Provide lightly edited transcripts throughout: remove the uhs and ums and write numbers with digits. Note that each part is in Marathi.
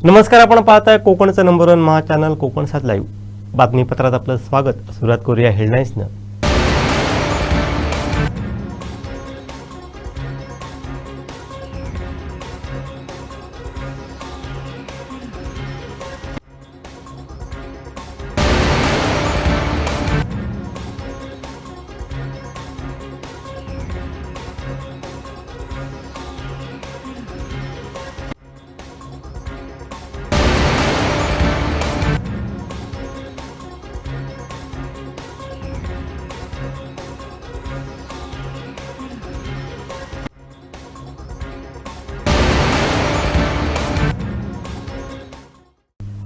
नमस्कार, आपण पाहताय कोकणचं नंबर 1 महा चॅनल कोकण 7 लाईव्ह. बातमीपत्रात आपलं स्वागत. सुरुवात करूया हेडलाईन्सनं.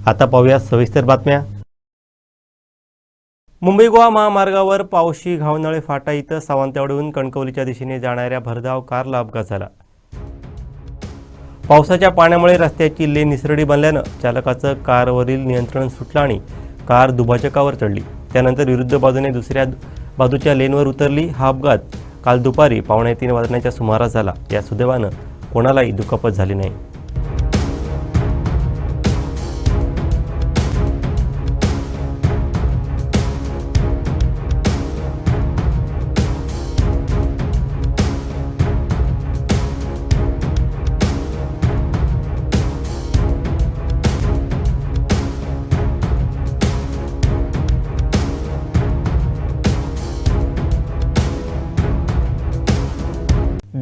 आता पाहूया सविस्तर बातम्या. मुंबई गोवा महामार्गावर पावशी घावनाळे फाटा इथं सावंतवाडीहून कणकवलीच्या दिशेने जाणाऱ्या भरधाव कारला अपघात झाला. पावसाच्या पाण्यामुळे रस्त्याची लेन निसरडी बनल्यानं चालकाचं कारवरील नियंत्रण सुटलं आणि कार दुभाजकावर चढली. त्यानंतर विरुद्ध बाजूने दुसऱ्या बाजूच्या लेनवर उतरली. हा अपघात काल दुपारी 2:45 वाजण्याच्या सुमारास झाला. या सुदैवानं कोणालाही दुखापत झाली नाही.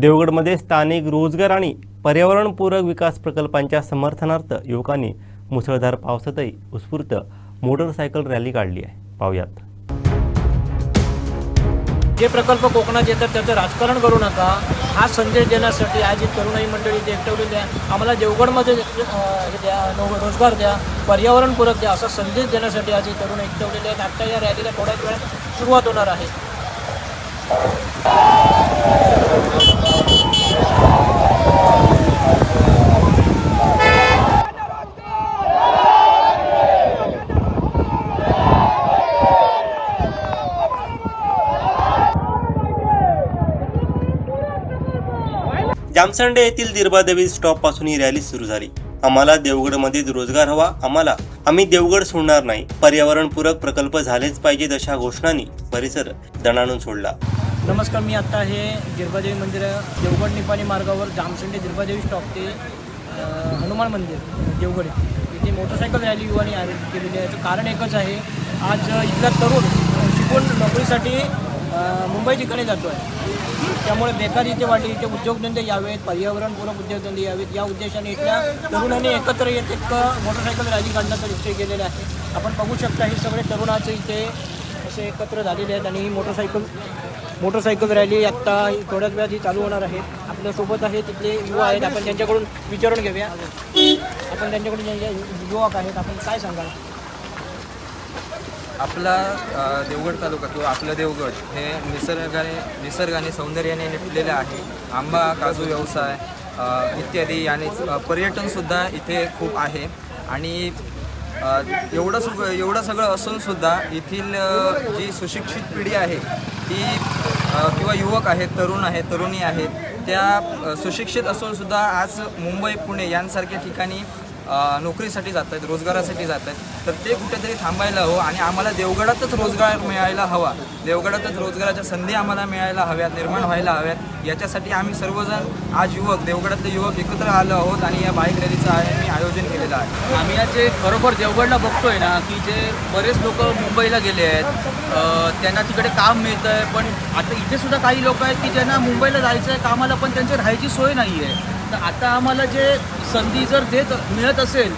देवगडमध्ये स्थानिक रोजगार आणि पर्यावरणपूरक विकास प्रकल्पांच्या समर्थनार्थ युवकांनी मुसळधार पावसातही उत्स्फूर्त मोटरसायकल रॅली काढली आहे. पाहूयात. जे प्रकल्प कोकणात येतात त्याचं राजकारण करू नका, हा संदेश देण्यासाठी आज ही तरुणाई मंडळी इथे एकटवलेली आहे. आम्हाला देवगडमध्ये द्या, रोजगार द्या, पर्यावरणपूरक द्या असा संदेश देण्यासाठी आज ही तरुण एकटवलेली आहेत. आता या रॅलीला थोड्याच वेळात सुरुवात होणार आहे. जामसंडे येथील दिरबादेवी स्टॉप पासून ही रॅली सुरू झाली. आम्हाला देवगडमध्ये रोजगार हवा, आम्ही देवगड सोडणार नाही, पर्यावरणपूरक प्रकल्प झालेच पाहिजेत अशा घोषणांनी परिसर दणाणून सोडला. नमस्कार, मी आता हे दिरबादेवी मंदिर देवगड निपाणी मार्गावर जामसंडे दिरबादेवी स्टॉप ते हनुमान मंदिर देवगड इथे मोटरसायकल रॅली युवानी आयोजित केलेली आहे. याचं कारण एकच आहे, आज इथला तरुण शिकून नोकरीसाठी मुंबई ठिकाणी जातो आहे. त्यामुळे बेकारी इथे वाढली, इथे उद्योगधंदे यावेत, पर्यावरणपूरक उद्योगधंदे यावेत या उद्देशाने इथल्या तरुणांनी एकत्र येत एक मोटरसायकल रॅली काढण्याचा निश्चय केलेला आहे. आपण बघू शकता हे सगळे तरुणाचे इथे असे एकत्र झालेले आहेत आणि ही मोटरसायकल रॅली आत्ता थोड्याच वेळात ही चालू होणार आहे. आपल्यासोबत आहे तिथले युवा आहेत, आपण त्यांच्याकडून विचारून घेऊया. आपण त्यांच्याकडून युवक आहेत, आपण काय सांगाल? आपला देवगड तालुका किंवा आपलं देवगड हे निसर्गाने सौंदर्याने नटलेलं आहे. आंबा काजू व्यवसाय इत्यादी आणि पर्यटनसुद्धा इथे खूप आहे. आणि एवढं सगळं असूनसुद्धा येथील जी सुशिक्षित पिढी आहे ती किंवा युवक आहेत, तरुण आहेत, तरुणी आहेत, त्या सुशिक्षित असूनसुद्धा आज मुंबई पुणे यांसारख्या ठिकाणी नोकरीसाठी जात आहेत, रोजगारासाठी जात आहेत. तर ते कुठेतरी थांबायला हवं आणि आम्हाला देवगडातच रोजगार मिळायला हवा, देवगडातच रोजगाराच्या संधी आम्हाला मिळायला हव्यात, निर्माण व्हायला हव्यात. याच्यासाठी आम्ही सर्वजण आज देवगडातले युवक एकत्र आलो आहोत आणि या बाईक रॅलीचं मी आयोजन केलेलं आहे. आम्ही आज जे खरोखर देवगडला बघतोय ना की जे बरेच लोक मुंबईला गेले आहेत, त्यांना तिकडे काम मिळतं आहे, पण आता इथे सुद्धा काही लोक आहेत की ज्यांना मुंबईला जायचं आहे कामाला, पण त्यांची राहायची सोय नाही आहे. तर आता आम्हाला जे संधी जर मिळत असेल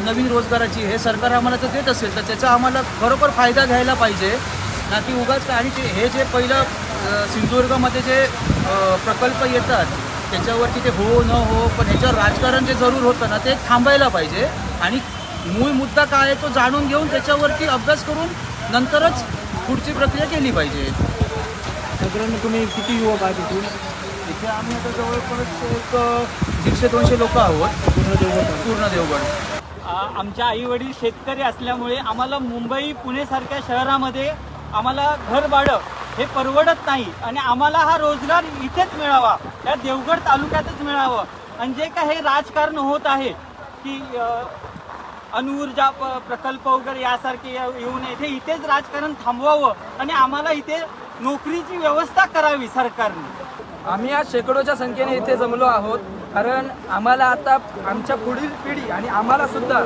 नवीन रोजगाराची, हे सरकार आम्हाला जर देत असेल तर त्याचा आम्हाला खरोखर फायदा घ्यायला पाहिजे ना की उगाच. आणि हे जे पहिलं सिंधुदुर्गामध्ये जे प्रकल्प येतात त्याच्यावरती ते हो न हो, पण ह्याच्यावर राजकारण जे जरूर होतं ना ते थांबायला पाहिजे आणि मूळ मुद्दा काय आहे तो जाणून घेऊन त्याच्यावरती अभ्यास करून नंतरच पुढची प्रक्रिया केली पाहिजे. साधारण तुम्ही किती युवक आहात इथून? इथे आम्ही आता जवळपास एक 150-200 लोक आहोत पूर्ण देवगड. आमच्या आईवडील शेतकरी असल्यामुळे आम्हाला मुंबई पुणेसारख्या शहरामध्ये आम्हाला घर भाडं हे परवडत नाही आणि आम्हाला हा रोजगार इथेच मिळावा, या देवगड तालुक्यातच मिळावं. आणि जे काही हे राजकारण होत आहे की अणुऊर्जा प्रकल्प वगैरे यासारखे येऊ नये, ते इथेच राजकारण थांबवावं आणि आम्हाला इथे नोकरीची व्यवस्था करावी सरकारने. आम्ही आज शेकडोच्या संख्येने इथे जमलो आहोत, कारण आम्हाला आता आमच्या पुढील पिढी आणि आम्हाला सुद्धा,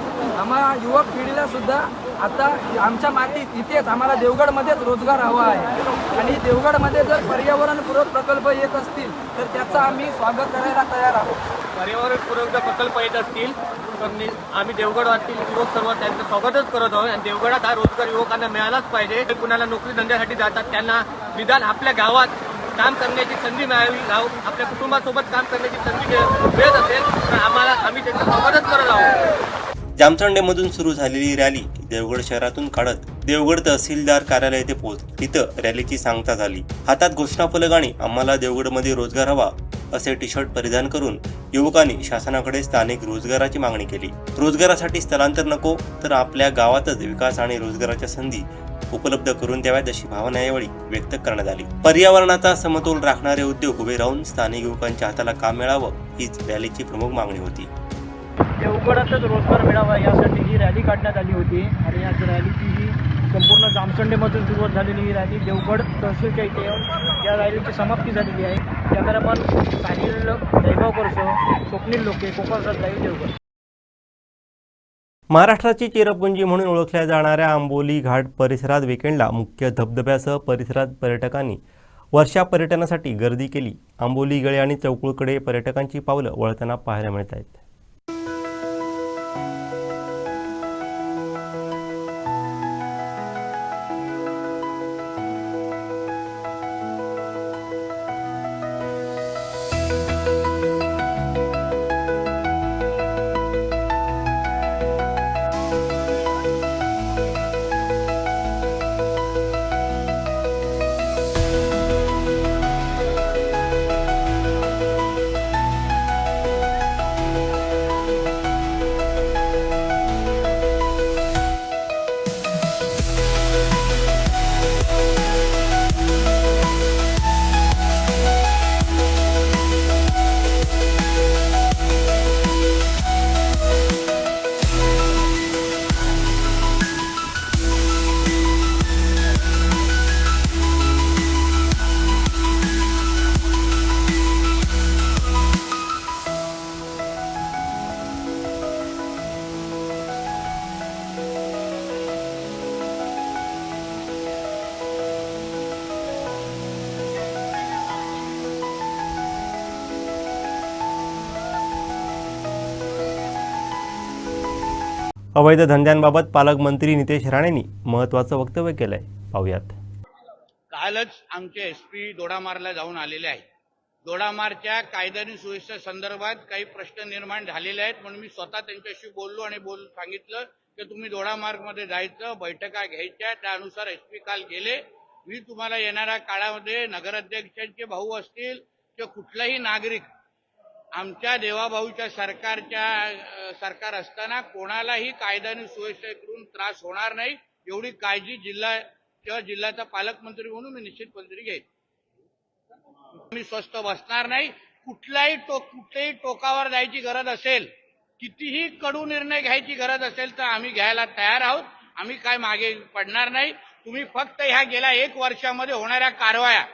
आम्हा युवक पिढीला सुद्धा आता आमच्या मातीत इथेच आम्हाला देवगडमध्येच रोजगार हवा आहे. आणि देवगडमध्ये जर पर्यावरणपूरक प्रकल्प येत असतील तर त्याचं आम्ही स्वागत करायला तयार आहोत. पर्यावरणपूरक प्रकल्प येत असतील तर आम्ही देवगडातील युवक सर्व त्यांचं स्वागतच करत आहोत. आणि देवगडात हा रोजगार युवकांना मिळालाच पाहिजे. कुणाला नोकरी धंद्यासाठी जातात त्यांना निदान आपल्या गावात काम करण्याची संधी मिळावी, आपल्या कुटुंबासोबत काम करण्याची संधी मिळत असेल तर आम्ही त्यांचं स्वागतच करत आहोत. जामसंडेमधून सुरू झालेली रॅली देवगड शहरातून काढत देवगड तहसीलदार कार्यालय येथे पोहोचली. तिथं रॅलीची सांगता झाली. हातात घोषणाफलक आणि आम्हाला देवगडमध्ये रोजगार हवा असे टी शर्ट परिधान करून युवकांनी शासनाकडे स्थानिक रोजगाराची मागणी केली. रोजगारासाठी स्थलांतर नको तर आपल्या गावातच विकास आणि रोजगाराच्या संधी उपलब्ध करून द्याव्यात अशी भावना यावेळी व्यक्त करण्यात आली. पर्यावरणाचा समतोल राखणारे उद्योग उभे राहून स्थानिक युवकांच्या हाताला काम मिळावं हीच रॅलीची प्रमुख मागणी होती. देवगडातच रोजगार मिळावा यासाठी ही रॅली काढण्यात आली होती. आणि या रॅलीची ही संपूर्ण जामसंडेमधून सुरुवात झालेली ही रॅली देवगड तहसीलच्या इथे येऊन या रॅलीची समाप्ती झालेली आहे. कॅमेरामन साहिल दैगावकरसह स्वप्नील लोके, कोकण लाईव्ह, देवगड. महाराष्ट्राची चेरपुंजी म्हणून ओळखल्या जाणाऱ्या आंबोली घाट परिसरात विकेंडला मुख्य धबधब्यासह परिसरात पर्यटकांनी वर्षा पर्यटनासाठी गर्दी केली. आंबोली गळे आणि चौकुळकडे पर्यटकांची पावलं वळताना पाहायला मिळत आहेत. अवैध धंद्यांबाबत पालकमंत्री नितेश राणेंनी महत्त्वाचं वक्तव्य केलंय. पाहूयात. कालच आमचे SP दोडामारला जाऊन आलेले आहेत. दोडामारच्या कायदा सुव्यवस्थे संदर्भात काही प्रश्न निर्माण झालेले आहेत, म्हणून मी स्वतः त्यांच्याशी बोललो आणि सांगितलं की तुम्ही दोडामार्गमध्ये जायचं, बैठका घ्यायच्या, त्यानुसार SP काल गेले. मी तुम्हाला येणाऱ्या काळामध्ये नगराध्यक्षांचे भाऊ असतील किंवा कुठलाही नागरिक आमच्या देवाभाऊच्या सरकार असताना कोणालाही कायदा आणि सुव्यवस्थेकडून त्रास होणार नाही एवढी काळजी जिल्ह्याचा पालकमंत्री म्हणून मी निश्चितपणे घेईन. मी स्वस्थ बसणार नाही. कुठल्याही टोकावर जायची गरज असेल, कितीही कडू निर्णय घ्यायची गरज असेल तर आम्ही घ्यायला तयार आहोत. आम्ही काय मागे पडणार नाही. तुम्ही फक्त ह्या गेल्या 1 वर्षामध्ये होणाऱ्या कारवाया,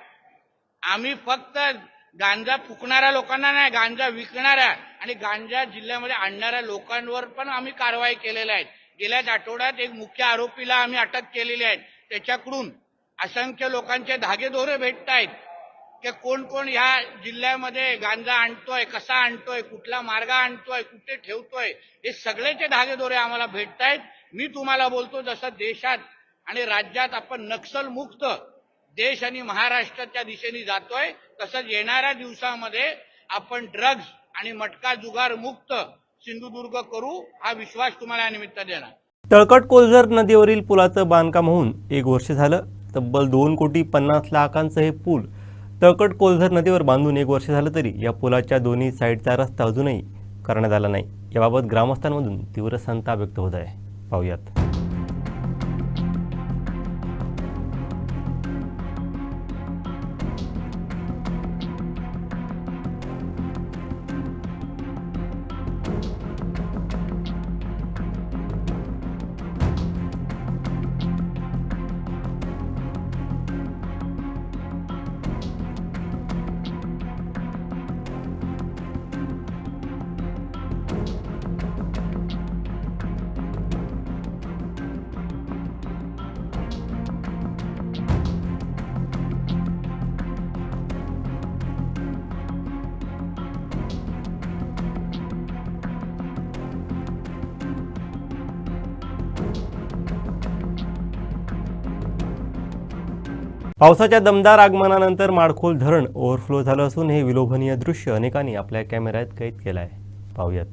आम्ही फक्त गांजा फुकणाऱ्या लोकांना नाही, गांजा विकणाऱ्या आणि गांजा जिल्ह्यामध्ये आणणाऱ्या लोकांवर पण आम्ही कारवाई केलेल्या आहेत. गेल्याच आठवड्यात एक मुख्य आरोपीला आम्ही अटक केलेली आहे. त्याच्याकडून असंख्य लोकांचे धागेदोरे भेटत आहेत की कोण कोण ह्या जिल्ह्यामध्ये गांजा आणतोय, कसा आणतोय, कुठला मार्ग आणतोय, कुठे ठेवतोय, हे सगळेचे धागेदोरे आम्हाला भेटत आहेत. मी तुम्हाला बोलतो, जसं देशात आणि राज्यात आपण नक्षल मुक्त देश आणि महाराष्ट्राच्या दिशेने जातोय, तसंच येणाऱ्या दिवसामध्ये आपण ड्रग्ज आणि मटका जुगार मुक्त सिंधुदुर्ग करू, हा विश्वास तुम्हाला या निमित्त देणार. तळकट कोल्झर नदीवरील पुलाचं बांधकाम होऊन 1 वर्ष झालं. तब्बल 2,50,00,000 हे पूल तळकट कोल्झर नदीवर बांधून 1 वर्ष झालं तरी या पुलाच्या दोन्ही साईडचा रस्ता अजूनही करण्यात आला नाही. याबाबत ग्रामस्थांमधून तीव्र संताप व्यक्त होत आहे. पाहूयात. पावसाच्या दमदार आगमनानंतर माडखोल धरण ओव्हरफ्लो झालं असून हे विलोभनीय दृश्य अनेकांनी आपल्या कॅमेऱ्यात कैद केलं आहे. पाहूयात.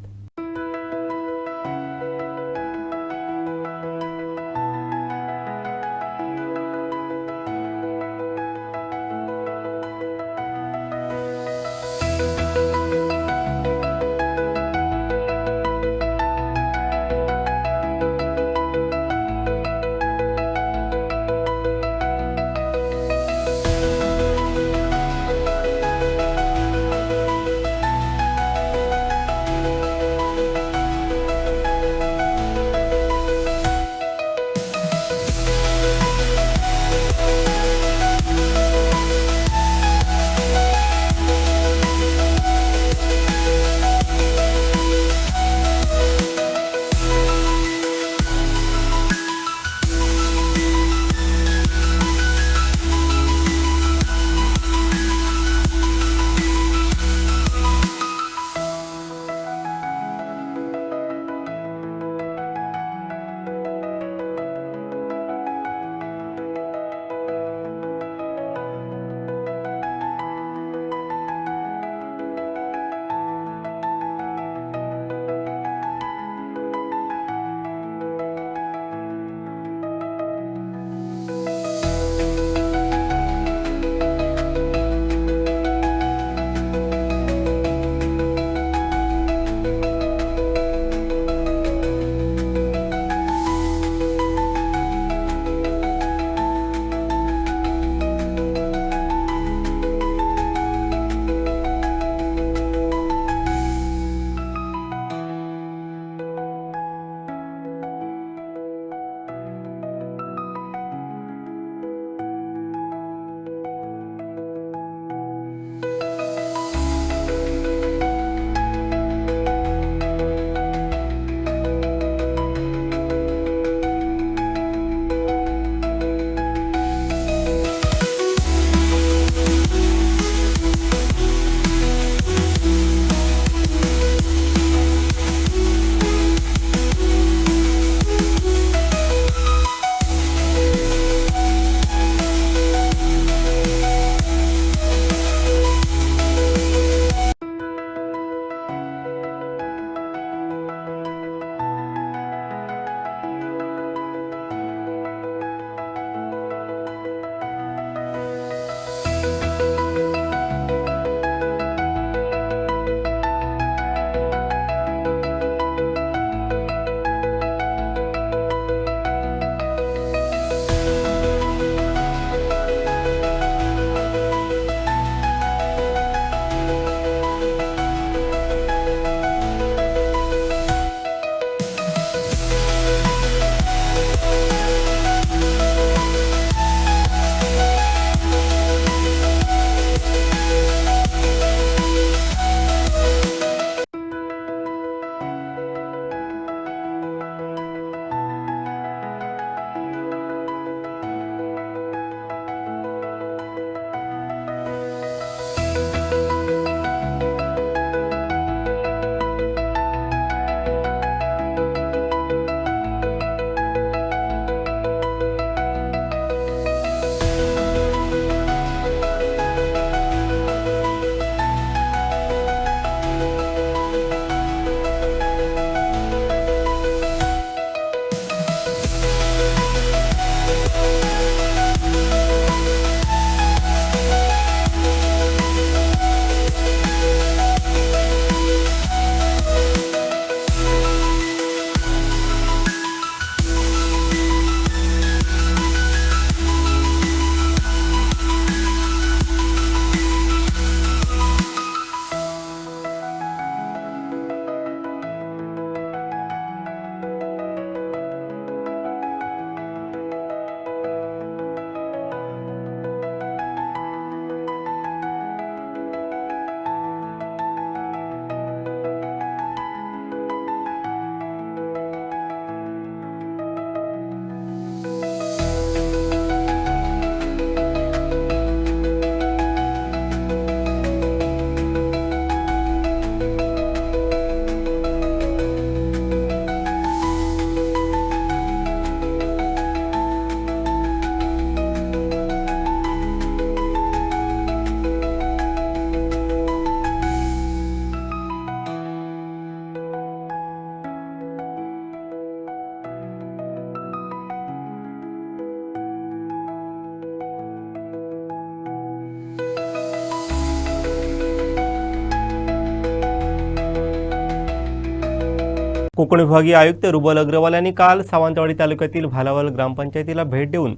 कोकण विभागीय आयुक्त रुबल अग्रवाल यांनी काल सावंतवाडी तालुक्यातील भालावल ग्रामपंचायतीला भेट देऊन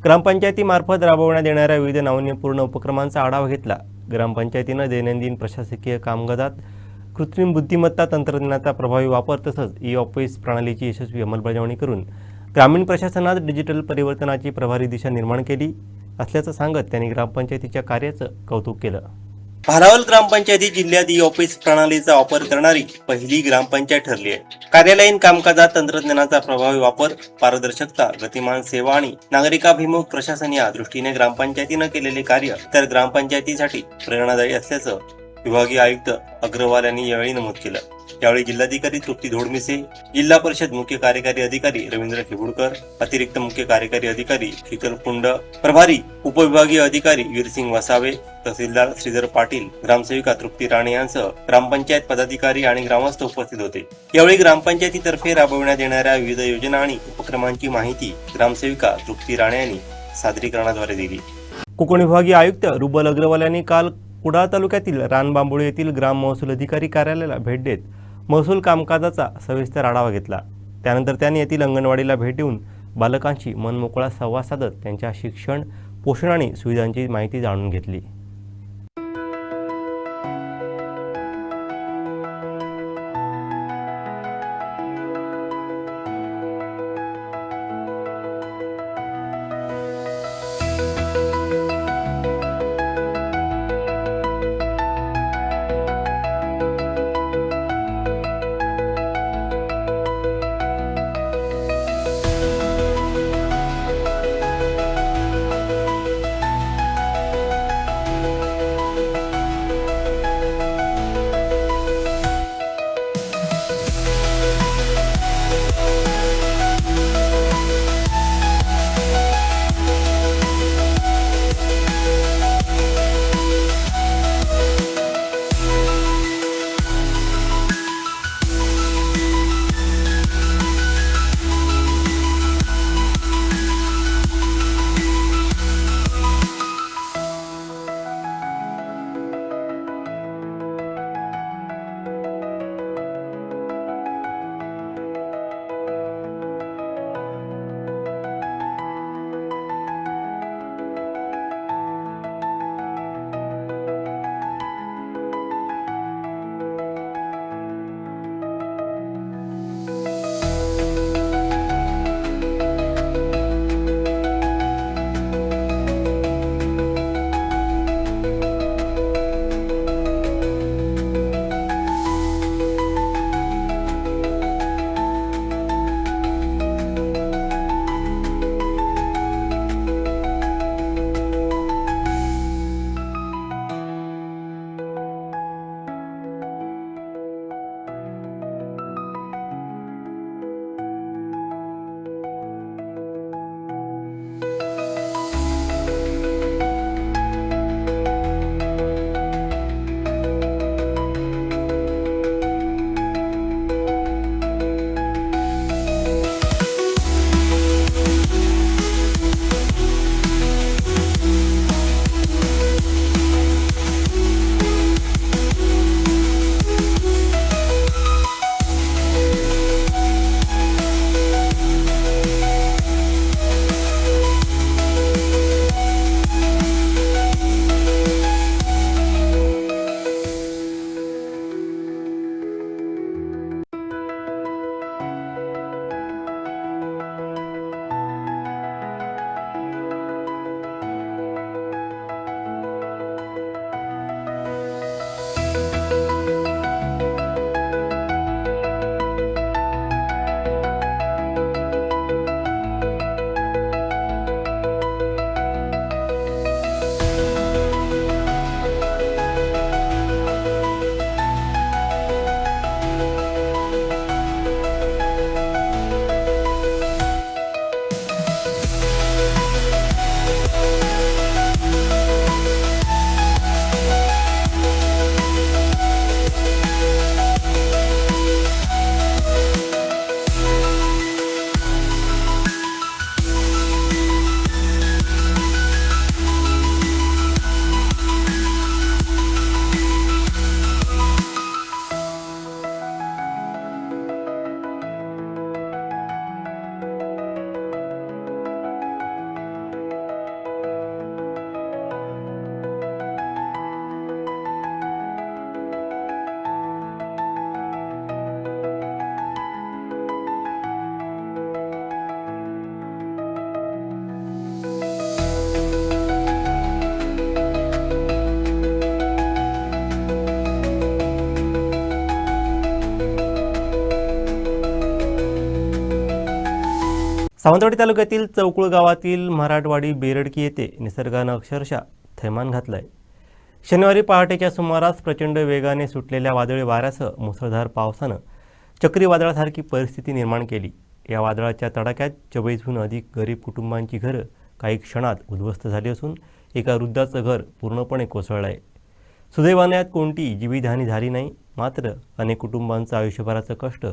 ग्रामपंचायतीमार्फत राबवण्यात येणाऱ्या विविध नाविन्यपूर्ण उपक्रमांचा आढावा घेतला. ग्रामपंचायतीनं दैनंदिन प्रशासकीय कामकाजात कृत्रिम बुद्धिमत्ता तंत्रज्ञानाचा प्रभावी वापर तसंच ई-ऑफिस प्रणालीची यशस्वी अंमलबजावणी करून ग्रामीण प्रशासनात डिजिटल परिवर्तनाची प्रभावी दिशा निर्माण केली असल्याचं सांगत त्यांनी ग्रामपंचायतीच्या कार्याचं कौतुक केलं. भालावल ग्रामपंचायती जिल्ह्यात ई-ऑफिस प्रणालीचा वापर करणारी पहिली ग्रामपंचायत ठरली आहे. कार्यालयीन कामकाजात तंत्रज्ञानाचा प्रभावी वापर, पारदर्शकता, गतिमान सेवा आणि नागरिकाभिमुख प्रशासन या दृष्टीने ग्रामपंचायतीनं केलेले कार्य तर ग्रामपंचायतीसाठी प्रेरणादायी असल्याचं विभागीय आयुक्त अग्रवाल यांनी यावेळी नमूद केलं. यावेळी जिल्हाधिकारी तृप्ती धोडमिसे, जिल्हा परिषद मुख्य कार्यकारी अधिकारी रवींद्र खिबुडकर, अतिरिक्त मुख्य कार्यकारी अधिकारी शीतल कुंड, प्रभारी उपविभागीय अधिकारी वीरसिंग वसावे, तहसीलदार श्रीधर पाटील, ग्रामसेविका तृप्ती राणे यांसह ग्रामपंचायत पदाधिकारी आणि ग्रामस्थ उपस्थित होते. यावेळी ग्रामपंचायतीतर्फे राबविण्यात येणाऱ्या विविध योजना आणि उपक्रमांची माहिती ग्रामसेविका तृप्ती राणे यांनी सादरीकरणाद्वारे दिली. कोकण विभागीय आयुक्त रुबल अग्रवाल यांनी काल कुडाळ तालुक्यातील रानबांबोळी येथील ग्राम महसूल अधिकारी कार्यालयाला भेट देत महसूल कामकाजाचा सविस्तर आढावा घेतला. त्यानंतर त्यांनी येथील अंगणवाडीला भेट देऊन बालकांशी मनमोकळा संवाद साधत त्यांच्या शिक्षण, पोषण आणि सुविधांची माहिती जाणून घेतली. सावंतवाडी तालुक्यातील चौकुळ गावातील मराठवाडी बेरडकी येथे निसर्गानं अक्षरशः थैमान घातलं आहे. शनिवारी पहाटेच्या सुमारास प्रचंड वेगाने सुटलेल्या वादळी वाऱ्यासह मुसळधार पावसानं चक्रीवादळासारखी परिस्थिती निर्माण केली. या वादळाच्या तडाख्यात 40हून अधिक गरीब कुटुंबांची घरं काही क्षणात उद्ध्वस्त झाली असून एका वृद्धाचं घर पूर्णपणे कोसळलं आहे. सुदैवाने यात कोणतीही जीवितहानी झाली नाही, मात्र अनेक कुटुंबांचं आयुष्यभराचं कष्ट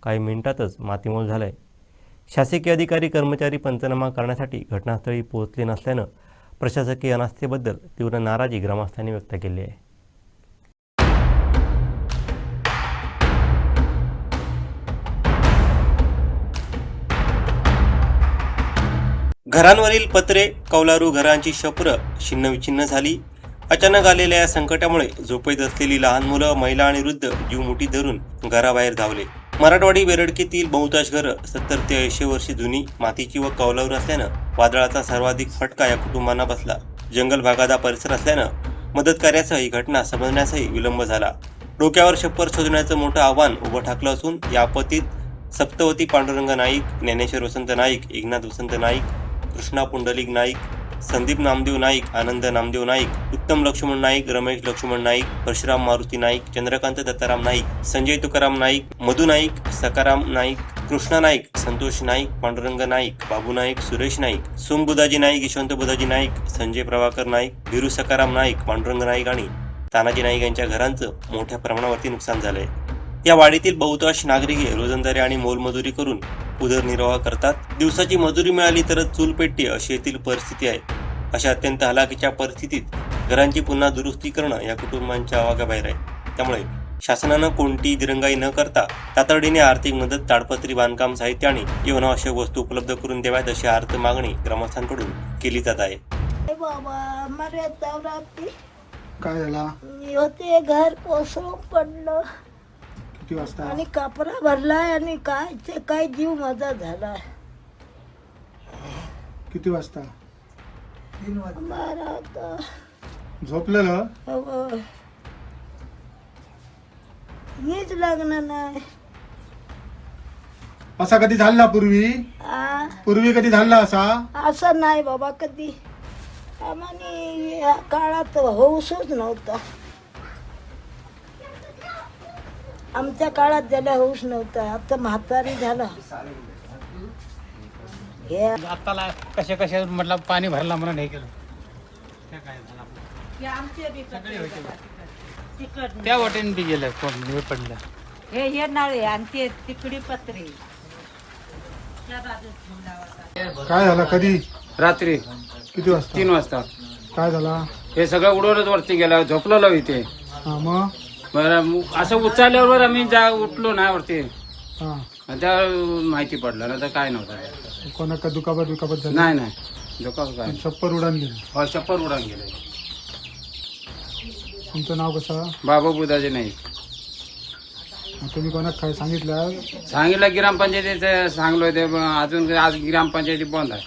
काही मिनिटातच मातीमोल झालं आहे. शासकीय अधिकारी कर्मचारी पंचनामा करण्यासाठी घटनास्थळी पोहोचले नसल्यानं प्रशासकीय अनास्थेबद्दल तीव्र नाराजी ग्रामस्थांनी व्यक्त केली आहे. घरांवरील पत्रे, कौलारू घरांची छपरं छिन्नविछिन्न झाली. अचानक आलेल्या या संकटामुळे झोपेत असलेली लहान मुलं, महिला आणि वृद्ध जीव मुठीत धरून घराबाहेर धावले. मराठवाडी बेरडकीतील बहुतांश घरं 70 ते 80 वर्षे जुनी, मातीची व कौलारू असल्यानं वादळाचा सर्वाधिक फटका या कुटुंबांना बसला. जंगल भागात हा परिसर असल्यानं मदत कार्यासह ही घटना समजण्यासही विलंब झाला. डोक्यावर छप्पर शोधण्याचं मोठं आव्हान उभं ठाकलं असून या आपत्तीत सप्तवती पांडुरंग नाईक, ज्ञानेश्वर वसंत नाईक, एकनाथ वसंत नाईक, कृष्णा पुंडलिक नाईक, संदीप नामदेव नाईक, आनंद नामदेव नाईक, उत्तम लक्ष्मण नाईक, रमेश लक्ष्मण नाईक, परशुराम मारुती नाईक, चंद्रकांत दत्ताराम नाईक, संजय तुकाराम नाईक, मधु नाईक, सकाराम नाईक, कृष्णा नाईक, संतोष नाईक, पांडुरंग नाईक, बाबू नाईक, सुरेश नाईक, सोम बुधाजी नाईक, यशवंत बुधाजी नाईक, संजय प्रभाकर नाईक, वीरू सकाराम नाईक, पांडुरंग नाईक आणि तानाजी नाईक यांच्या घरांचं मोठ्या प्रमाणावरती नुकसान झालंय. या वाडीतील बहुतांश नागरिक रोजंदारी आणि मोलमजुरी करून उदरनिर्वाह करतात. दिवसाची मजुरी मिळाली तरच चूल पेटते अशी येथील परिस्थिती आहे. अशा अत्यंत हलाखीच्या परिस्थितीत घरांची पुन्हा दुरुस्ती करणं या कुटुंबांच्या आवाक्याबाहेर आहे. त्यामुळे शासनानं कोणतीही दिरंगाई न करता तातडीने आर्थिक मदत, ताडपत्री, बांधकाम साहित्य आणि जीवनावश्यक वस्तू उपलब्ध करून द्याव्यात अशी आर्त मागणी ग्रामस्थांकडून केली जात आहे. बाबा मर्याद राहते काय झाला? होते घर कोसळून पडलं किती वाजता? आणि कापरा भरलाय आणि काय जीव माझा झाला. किती वाजता? 12 होता. झोपलेलं? हो. नीच लागणार नाही. असा कधी झाला पूर्वी? पूर्वी कधी झाला असा? असं नाही बाबा कधी. आम्हाला या काळात होऊसच नव्हता. आमच्या काळात ज्याला होऊच नव्हता. आता म्हातारी झाला. आत्ताला कसे कसे म्हटलं पाणी भरला म्हणून हे केलं. त्या वाटेने बी गेलं कोण हे पडलं. हे नाळे आणि ते तिकडी पत्रे. काय झालं? कधी? रात्री किती वाजता? 3 वाजता. काय झाला? हे सगळं उडवलंच वरती गेला. झोपलेलो इथे. हा मग? बरं असं उचलल्यावर आम्ही उठलो ना वरती. हा. त्या माहिती पडलं ना तर काय नव्हतं. कोणा का दुखापत झाली? नाही नाही दुखापत काय. छप्पर उडान गेलं. हो छप्पर उडान गेलं. तुमचं नाव कसं? बाबा बुधाजी नाही. तुम्ही कोणाक काय सांगितलं? सांगितलं ग्रामपंचायतीचं सांगलो ते अजून आज ग्रामपंचायती बंद आहे.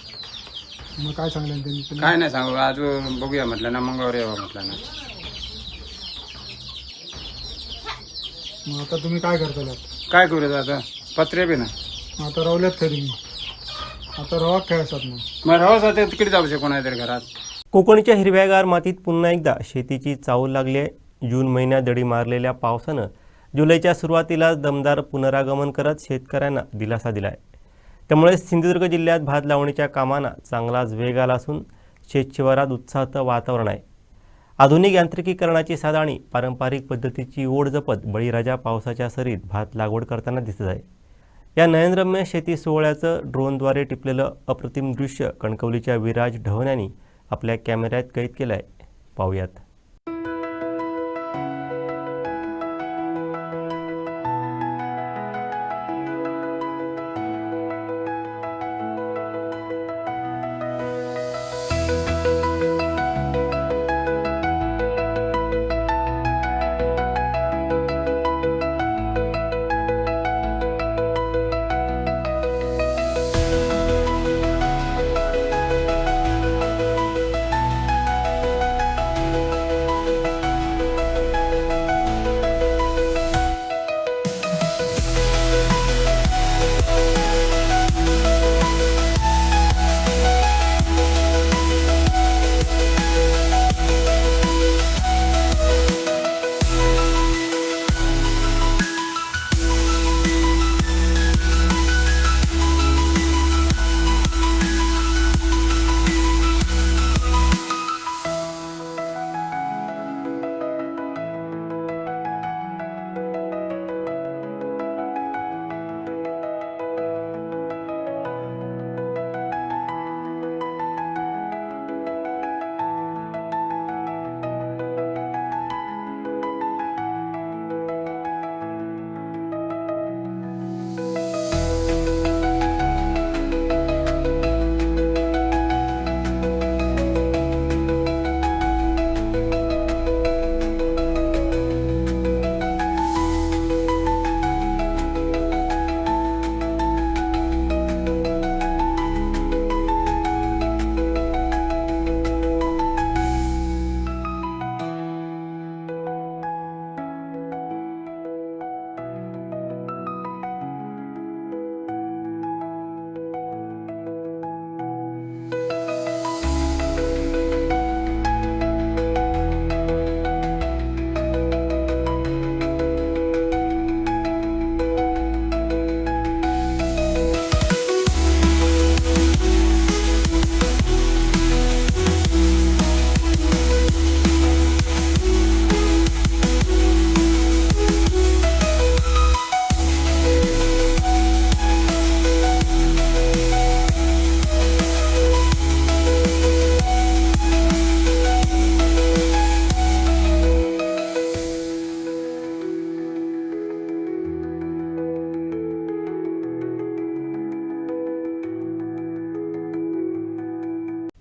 मग काय सांगलं त्यांनी? काय नाही सांगू. अजून बघूया म्हटलं ना, मंगळवारी यावं म्हटलं ना. मग आता तुम्ही काय करता? काय करू आता? पत्रे बी ना. आता रावल्यात का तुम्ही? आता रवा खेळायसात मग राहू तिकडे जाऊ शकतो कोणातरी घरात. कोकणच्या हिरव्यागार मातीत पुन्हा एकदा शेतीची चाहूल लागली आहे. जून महिन्यात दडी मारलेल्या पावसानं जुलैच्या सुरुवातीला दमदार पुनरागमन करत शेतकऱ्यांना दिलासा दिला आहे. त्यामुळे सिंधुदुर्ग जिल्ह्यात भात लावणीच्या कामांना चांगलाच वेग आला असून शेतशिवारात उत्साहाचं वातावरण आहे. आधुनिक यांत्रिकीकरणाची साथ आणि पारंपरिक पद्धतीची ओढ जपत बळीराजा पावसाच्या सरीत भात लागवड करताना दिसत आहे. या नयनरम्य शेती सोहळ्याचं ड्रोनद्वारे टिपलेलं अप्रतिम दृश्य कणकवलीच्या विराज ढवण यांनी आपल्या कॅमेऱ्यात कैद केलं आहे. पाहूयात.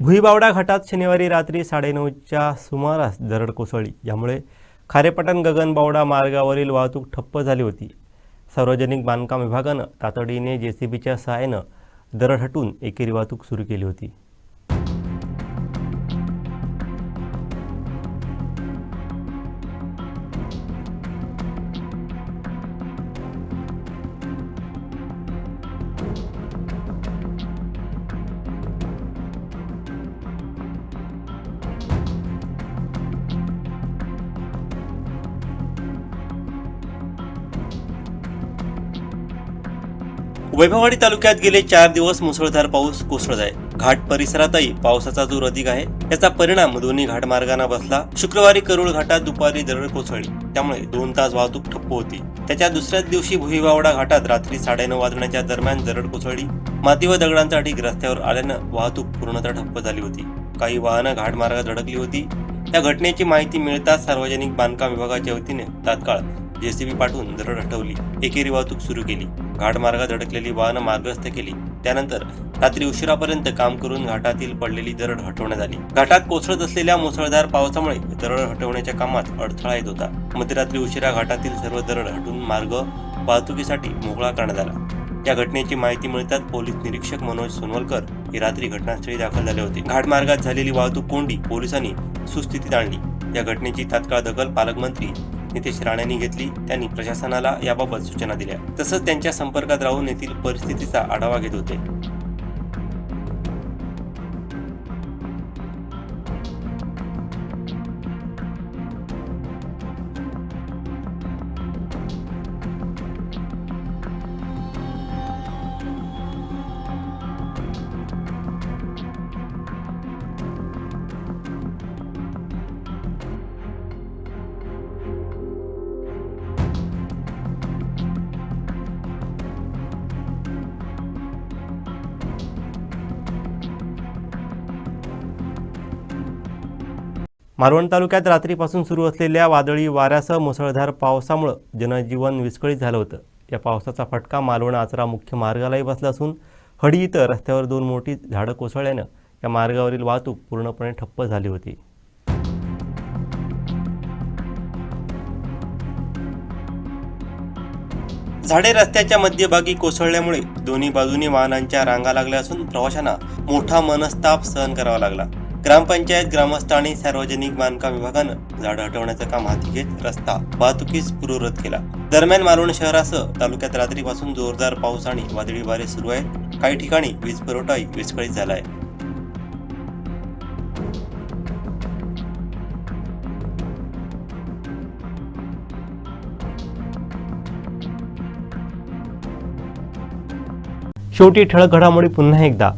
भुईबावडा घाटात शनिवारी रात्री 9:30च्या सुमारास दरड कोसळली, यामुळे खारेपाटण गगनबावडा मार्गावरील वाहतूक ठप्प झाली होती. सार्वजनिक बांधकाम विभागानं तातडीने JCBच्या सहाय्यानं दरड हटवून एकेरी वाहतूक सुरू केली होती. वैभववाडी तालुक्यात गेले 4 दिवस मुसळधार पाऊस कोसळत आहे. घाट परिसरातही पावसाचा जोर अधिक आहे. याचा परिणाम दोन्ही घाटमार्गांना बसला. शुक्रवारी करूळ घाटात दुपारी दरड कोसळली, त्यामुळे 2 तास वाहतूक ठप्प होती. त्याच्या दुसऱ्याच दिवशी भुईबावडा घाटात रात्री 9:30 वाजण्याच्या दरम्यान दरड कोसळली. माती व दगडांचा ढीग रस्त्यावर आल्यानं वाहतूक पूर्णतः ठप्प झाली होती. काही वाहनं घाटमार्गात धडकली होती. या घटनेची माहिती मिळताच सार्वजनिक बांधकाम विभागाच्या वतीने तात्काळ JCB पाठवून दरड हटवली. एकेरी वाहतूक सुरू केली. घाटमार्गात अडकलेली वाहनं मार्गस्थ केली. त्यानंतर रात्री उशिरापर्यंत काम करून घाटातील पडलेली दरड हटवण्यात आली. घाटात कोसळत असलेल्या मुसळधार पावसामुळे दरड हटवण्याच्या कामात अडथळा येत होता. मध्यरात्री उशिरा घाटातील सर्व दरड हटवून मार्ग वाहतुकीसाठी मोकळा करण्यात आला. या घटनेची माहिती मिळताच पोलीस निरीक्षक मनोज सोनवलकर हे रात्री घटनास्थळी दाखल झाले होते. घाटमार्गात झालेली वाहतूक कोंडी पोलिसांनी सुस्थितीत आणली. या घटनेची तात्काळ दखल पालकमंत्री नितेश राणेंनी घेतली. त्यांनी प्रशासनाला याबाबत सूचना दिल्या. तसंच त्यांच्या संपर्कात राहून येथील परिस्थितीचा आढावा घेत होते. मालवण तालुक्यात रात्रीपासून सुरू असलेल्या वादळी वाऱ्यासह मुसळधार पावसामुळे जनजीवन विस्कळीत झालं होतं. या पावसाचा फटका मालवण आचरा मुख्य मार्गालाही बसला असून हडी इथं रस्त्यावर 2 मोठी झाडं कोसळल्यानं या मार्गावरील वाहतूक पूर्णपणे ठप्प झाली होती. झाडे रस्त्याच्या मध्यभागी कोसळल्यामुळे दोन्ही बाजूनी वाहनांच्या रांगा लागल्या असून प्रवाशांना मोठा मनस्ताप सहन करावा लागला. ग्रामपंचायत, ग्रामस्थ आणि सार्वजनिक बांधकाम विभागानं झाडं हटवण्याचं काम हाती घेत रस्ता वाहतुकीस पूर्ववत केला. दरम्यान मालवण शहरासह तालुक्यात रात्रीपासून जोरदार पाऊस आणि वादळी वारे सुरू आहेत. काही ठिकाणी वीज पुरवठाही विस्कळीत झाला आहे. शेवटी ठळक घडामोडी पुन्हा एकदा.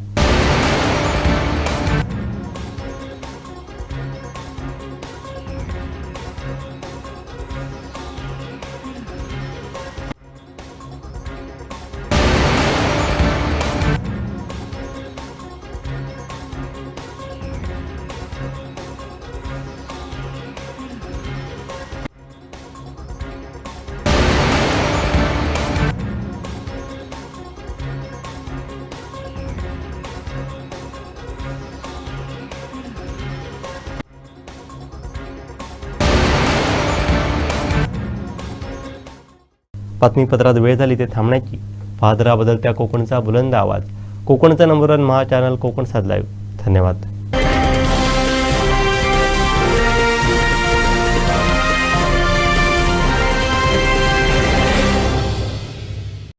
बातमीपत्रात वेळ झाली ते थांबण्याची. पाहत राहा बदलत्या कोकणचा बुलंद आवाज. कोकणचा नंबर 1 महा चॅनल कोकण साध लाईव्ह. धन्यवाद.